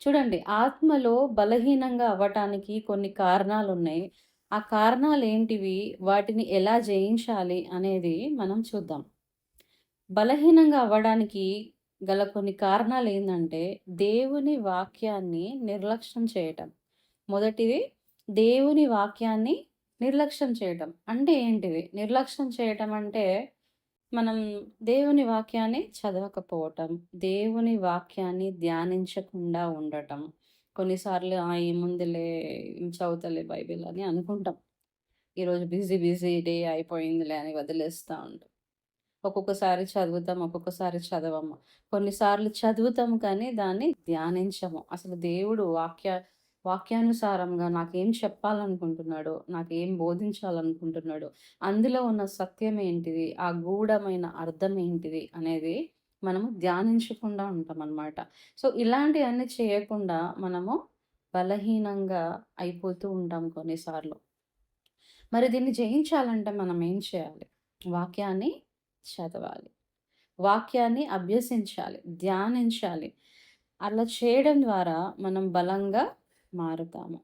చూడండి, ఆత్మలో బలహీనంగా అవ్వటానికి కొన్ని కారణాలున్నాయి. ఆ కారణాలేంటివి? వాటిని ఎలా జయించాలి అనేది మనం చూద్దాం. బలహీనంగా అవ్వడానికి గల కొన్ని కారణాలేందంటే, దేవుని వాక్యాన్ని నిర్లక్ష్యం చేయటం. మొదటిది, దేవుని వాక్యాన్ని నిర్లక్ష్యం చేయటం. అంటే ఏంటిది? నిర్లక్ష్యం చేయటం అంటే, మనం దేవుని వాక్యాన్ని చదవకపోవటం, దేవుని వాక్యాన్ని ధ్యానించకుండా ఉండటం. కొన్నిసార్లు ఏముందిలే చదువుతలే బైబిల్ అని అనుకుంటాం. ఈరోజు బిజీ బిజీ డే అయిపోయిందిలే అని వదిలేస్తా ఉంటాం. ఒక్కొక్కసారి చదువుతాం, ఒక్కొక్కసారి చదవము. కొన్నిసార్లు చదువుతాం కానీ దాన్ని ధ్యానించము. అసలు దేవుడు వాక్యానుసారంగా నాకేం చెప్పాలనుకుంటున్నాడో, నాకేం బోధించాలనుకుంటున్నాడో, అందులో ఉన్న సత్యం ఏంటిది, ఆ గూఢమైన అర్థం ఏంటిది అనేది మనము ధ్యానించకుండా ఉంటామనమాట. సో, ఇలాంటియన్నీ చేయకుండా మనము బలహీనంగా అయిపోతూ ఉంటాం కొన్నిసార్లు. మరి దీన్ని జయించాలంటే మనం ఏం చేయాలి? వాక్యాన్ని చదవాలి. వాక్యాన్ని అభ్యసించాలి, ధ్యానించాలి. అలా చేయడం ద్వారా మనం బలంగా మారుతాము.